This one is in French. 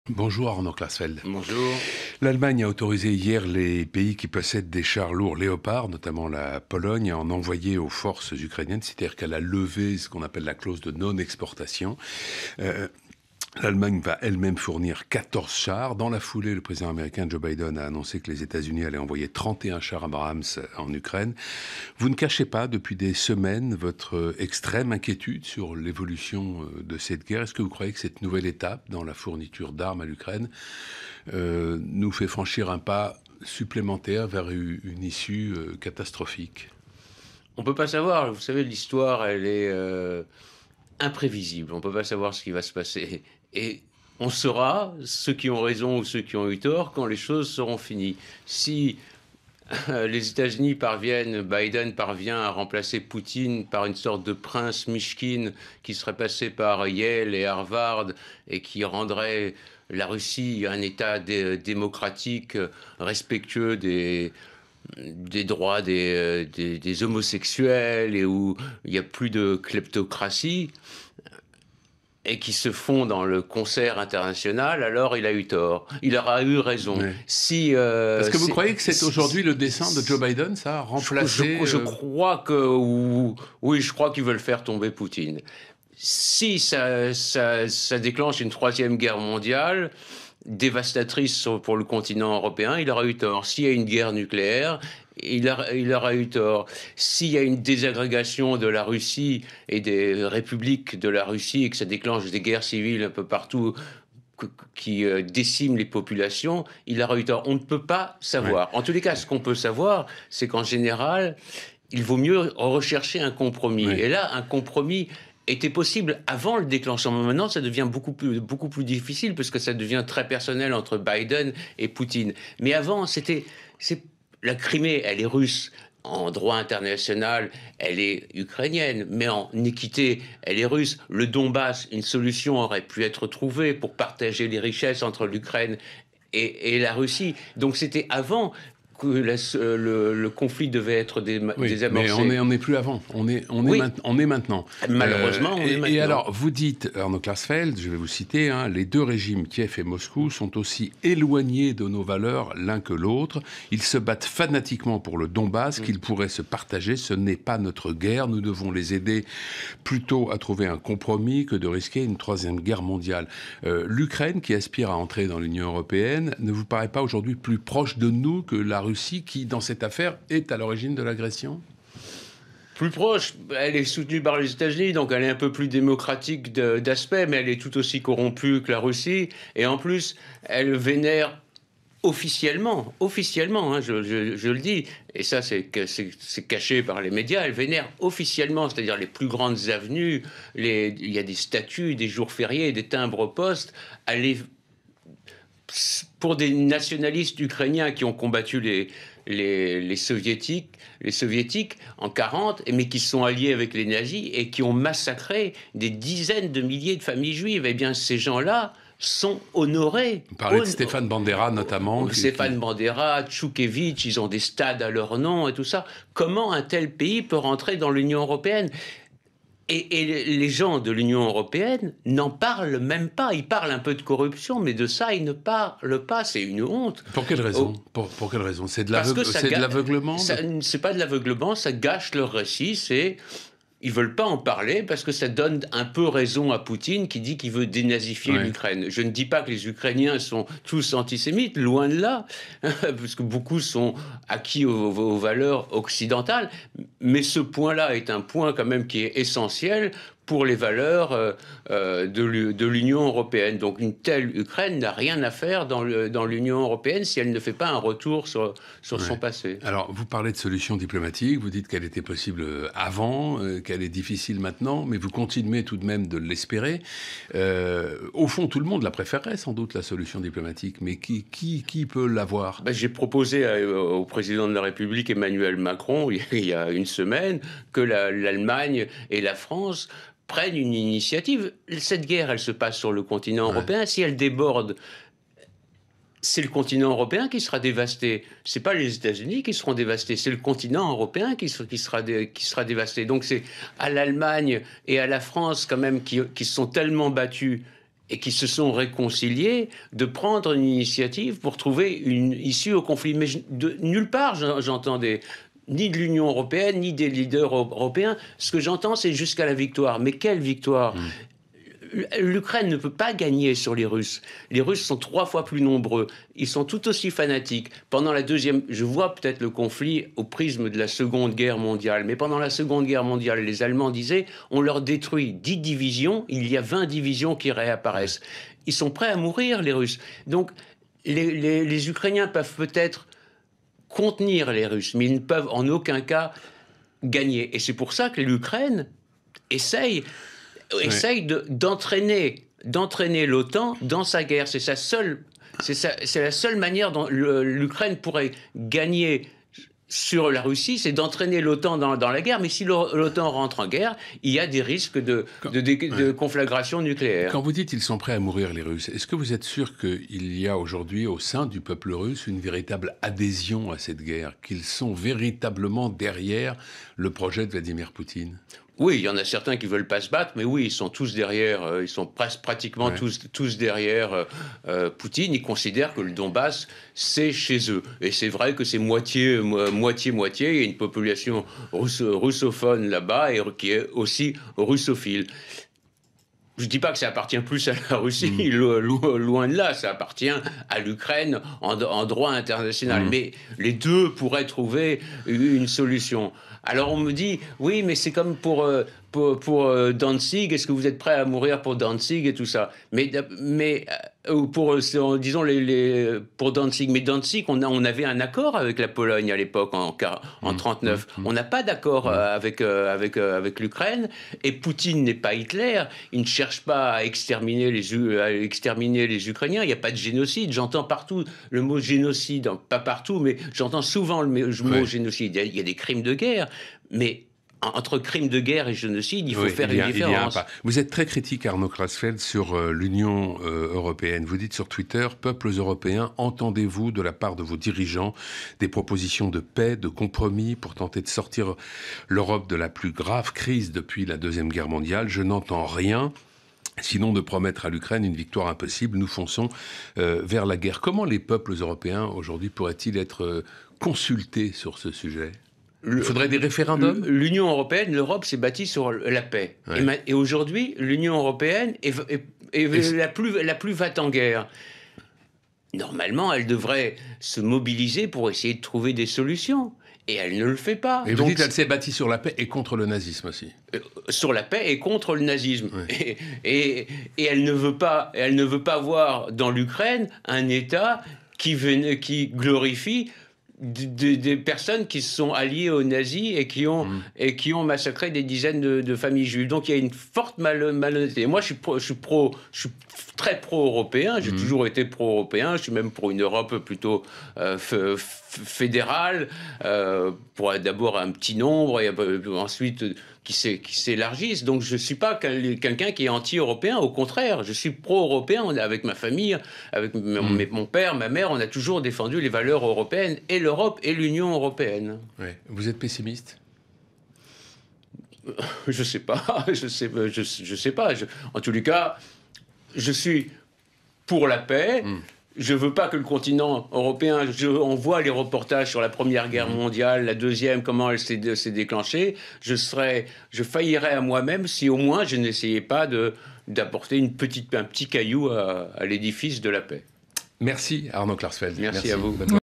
Bonjour Arnaud Klasfeld. Bonjour. L'Allemagne a autorisé hier les pays qui possèdent des chars lourds Léopard, notamment la Pologne, à en envoyer aux forces ukrainiennes, c'est-à-dire qu'elle a levé ce qu'on appelle la clause de non-exportation. Euh, L'Allemagne va elle-même fournir 14 chars. Dans la foulée, le président américain Joe Biden a annoncé que les États-Unis allaient envoyer 31 chars Abrams en Ukraine. Vous ne cachez pas depuis des semaines votre extrême inquiétude sur l'évolution de cette guerre. Est-ce que vous croyez que cette nouvelle étape dans la fourniture d'armes à l'Ukraine nous fait franchir un pas supplémentaire vers une issue catastrophique? On ne peut pas savoir, vous savez, l'histoire, elle est imprévisible. On ne peut pas savoir ce qui va se passer. Et on saura, ceux qui ont raison ou ceux qui ont eu tort, quand les choses seront finies. Si les États-Unis Biden parvient à remplacer Poutine par une sorte de prince Mishkin qui serait passé par Yale et Harvard et qui rendrait la Russie un État démocratique, respectueux des droits des homosexuels et où il n'y a plus de kleptocratie et qui se font dans le concert international, alors il a eu tort. Il aura eu raison. Oui. Si, Est-ce que vous croyez que c'est aujourd'hui le dessein de Joe Biden, ça, remplacer... je crois que... Oui, je crois qu'ils veulent faire tomber Poutine. Si ça déclenche une troisième guerre mondiale dévastatrice pour le continent européen, il aura eu tort. S'il y a une guerre nucléaire, il aura eu tort. S'il y a une désagrégation de la Russie et des républiques de la Russie et que ça déclenche des guerres civiles un peu partout qui déciment les populations, il aura eu tort. On ne peut pas savoir. Ouais. En tous les cas, ce qu'on peut savoir, c'est qu'en général, il vaut mieux rechercher un compromis. Ouais. Et là, un compromis était possible avant le déclenchement. Maintenant, ça devient beaucoup plus difficile parce que ça devient très personnel entre Biden et Poutine. Mais avant, la Crimée, elle est russe. En droit international, elle est ukrainienne, mais en équité, elle est russe. Le Donbass, une solution aurait pu être trouvée pour partager les richesses entre l'Ukraine et la Russie. Donc c'était avant que le conflit devait être désamorcé. Mais on n'est plus avant, on est maintenant. Malheureusement, on est maintenant. Et alors, vous dites, Arnaud Klasfeld, je vais vous citer, les deux régimes, Kiev et Moscou, sont aussi éloignés de nos valeurs l'un que l'autre. Ils se battent fanatiquement pour le Donbass, qu'ils pourraient se partager. Ce n'est pas notre guerre. Nous devons les aider plutôt à trouver un compromis que de risquer une troisième guerre mondiale. L'Ukraine, qui aspire à entrer dans l'Union européenne, ne vous paraît pas aujourd'hui plus proche de nous que la Russie qui, dans cette affaire, est à l'origine de l'agression? Plus proche, elle est soutenue par les États-Unis, donc elle est un peu plus démocratique d'aspect, mais elle est tout aussi corrompue que la Russie. Et en plus, elle vénère officiellement, je le dis, et ça c'est caché par les médias, elle vénère officiellement, c'est-à-dire les plus grandes avenues, il y a des statues, des jours fériés, des timbres-poste, pour des nationalistes ukrainiens qui ont combattu les soviétiques en 40, mais qui sont alliés avec les nazis et qui ont massacré des dizaines de milliers de familles juives. Eh bien, ces gens-là sont honorés. Vous parlez de Stéphane Bandera, notamment. Stéphane Bandera, Tchoukevitch, ils ont des stades à leur nom et tout ça. Comment un tel pays peut rentrer dans l'Union européenne ? Et les gens de l'Union européenne n'en parlent même pas. Ils parlent un peu de corruption, mais de ça, ils ne parlent pas. C'est une honte. Pour quelle raison ? Pour quelle raison ? C'est de l'aveuglement ? C'est pas de l'aveuglement, ça gâche leur récit. Ils veulent pas en parler parce que ça donne un peu raison à Poutine qui dit qu'il veut dénazifier l'Ukraine. Je ne dis pas que les Ukrainiens sont tous antisémites, loin de là, parce que beaucoup sont acquis aux valeurs occidentales. Mais ce point-là est un point quand même qui est essentiel pour les valeurs de l'Union européenne. Donc une telle Ukraine n'a rien à faire dans l'Union européenne si elle ne fait pas un retour sur son passé. Alors, vous parlez de solutions diplomatiques, vous dites qu'elle était possible avant, qu'elle est difficile maintenant, mais vous continuez tout de même de l'espérer. Au fond, tout le monde la préférerait sans doute, la solution diplomatique, mais qui peut l'avoir ? J'ai proposé au président de la République, Emmanuel Macron, il y a une semaine, que l'Allemagne et la France prennent une initiative. Cette guerre, elle se passe sur le continent européen. Si elle déborde, c'est le continent européen qui sera dévasté. C'est pas les États-Unis qui seront dévastés, c'est le continent européen qui sera dévasté. Donc c'est à l'Allemagne et à la France quand même qui se sont tellement battus et qui se sont réconciliés, de prendre une initiative pour trouver une issue au conflit. Mais nulle part, j'entends ni de l'Union européenne, ni des leaders européens. Ce que j'entends, c'est jusqu'à la victoire. Mais quelle victoire ? L'Ukraine ne peut pas gagner sur les Russes. Les Russes sont 3 fois plus nombreux. Ils sont tout aussi fanatiques. Pendant la deuxième... Je vois peut-être le conflit au prisme de la Seconde Guerre mondiale. Mais pendant la Seconde Guerre mondiale, les Allemands disaient on leur détruit 10 divisions, il y a 20 divisions qui réapparaissent. Ils sont prêts à mourir, les Russes. Donc, les Ukrainiens peuvent peut-être contenir les Russes, mais ils ne peuvent en aucun cas gagner. Et c'est pour ça que l'Ukraine essaye d'entraîner l'OTAN dans sa guerre. C'est la seule manière dont l'Ukraine pourrait gagner sur la Russie, c'est d'entraîner l'OTAN dans la guerre. Mais si l'OTAN rentre en guerre, il y a des risques de conflagration nucléaire. Quand vous dites qu'ils sont prêts à mourir, les Russes, est-ce que vous êtes sûr qu'il y a aujourd'hui au sein du peuple russe une véritable adhésion à cette guerre, qu'ils sont véritablement derrière le projet de Vladimir Poutine ? Oui, il y en a certains qui veulent pas se battre, mais oui, ils sont tous derrière, ils sont pratiquement tous derrière Poutine. Ils considèrent que le Donbass, c'est chez eux. Et c'est vrai que c'est moitié. Il y a une population russophone là-bas et qui est aussi russophile. Je ne dis pas que ça appartient plus à la Russie, loin de là, ça appartient à l'Ukraine en droit international. Mais les deux pourraient trouver une solution. Alors on me dit, oui, mais c'est comme pour Danzig, est-ce que vous êtes prêt à mourir pour Danzig et tout ça ? Mais pour Danzig, mais Danzig, on avait un accord avec la Pologne à l'époque, en 1939. On n'a pas d'accord avec l'Ukraine, et Poutine n'est pas Hitler, il ne cherche pas à exterminer les Ukrainiens, il n'y a pas de génocide. J'entends partout le mot génocide, pas partout, mais j'entends souvent le mot génocide. Il y a des crimes de guerre, mais entre crimes de guerre et génocide, il faut faire une différence. Vous êtes très critique, Arnaud Klasfeld, sur l'Union européenne. Vous dites sur Twitter, « Peuples européens, entendez-vous de la part de vos dirigeants des propositions de paix, de compromis pour tenter de sortir l'Europe de la plus grave crise depuis la Deuxième Guerre mondiale ? Je n'entends rien. Sinon de promettre à l'Ukraine une victoire impossible, nous fonçons vers la guerre. » Comment les peuples européens, aujourd'hui, pourraient-ils être consultés sur ce sujet ? Il faudrait des référendums ? L'Union européenne, l'Europe s'est bâtie sur la paix. Ouais. Et aujourd'hui, l'Union européenne est la plus va-t-en-guerre. Normalement, elle devrait se mobiliser pour essayer de trouver des solutions. Et elle ne le fait pas. Et vous dites qu'elle s'est bâtie sur la paix et contre le nazisme aussi. Sur la paix et contre le nazisme. Oui. Et elle ne veut pas voir dans l'Ukraine un État qui glorifie des personnes qui se sont alliées aux nazis et qui ont massacré des dizaines de familles juives. Donc il y a une forte malhonnêteté. Moi, je suis très pro-européen. J'ai toujours été pro-européen. Je suis même pour une Europe plutôt fédérale, pour d'abord un petit nombre et ensuite qui s'élargissent. Donc je ne suis pas quelqu'un qui est anti-européen. Au contraire, je suis pro-européen. Avec ma famille, avec mon père, ma mère, on a toujours défendu les valeurs européennes et l'Europe et l'Union européenne. Ouais. Vous êtes pessimiste ? Je sais pas. Je sais pas. En tous les cas, je suis pour la paix. Je ne veux pas que le continent européen... On voit les reportages sur la Première Guerre mondiale, la Deuxième, comment elle s'est déclenchée. Je faillirais à moi-même si au moins je n'essayais pas d'apporter un petit caillou à l'édifice de la paix. Merci Arnaud Klarsfeld. Merci à vous.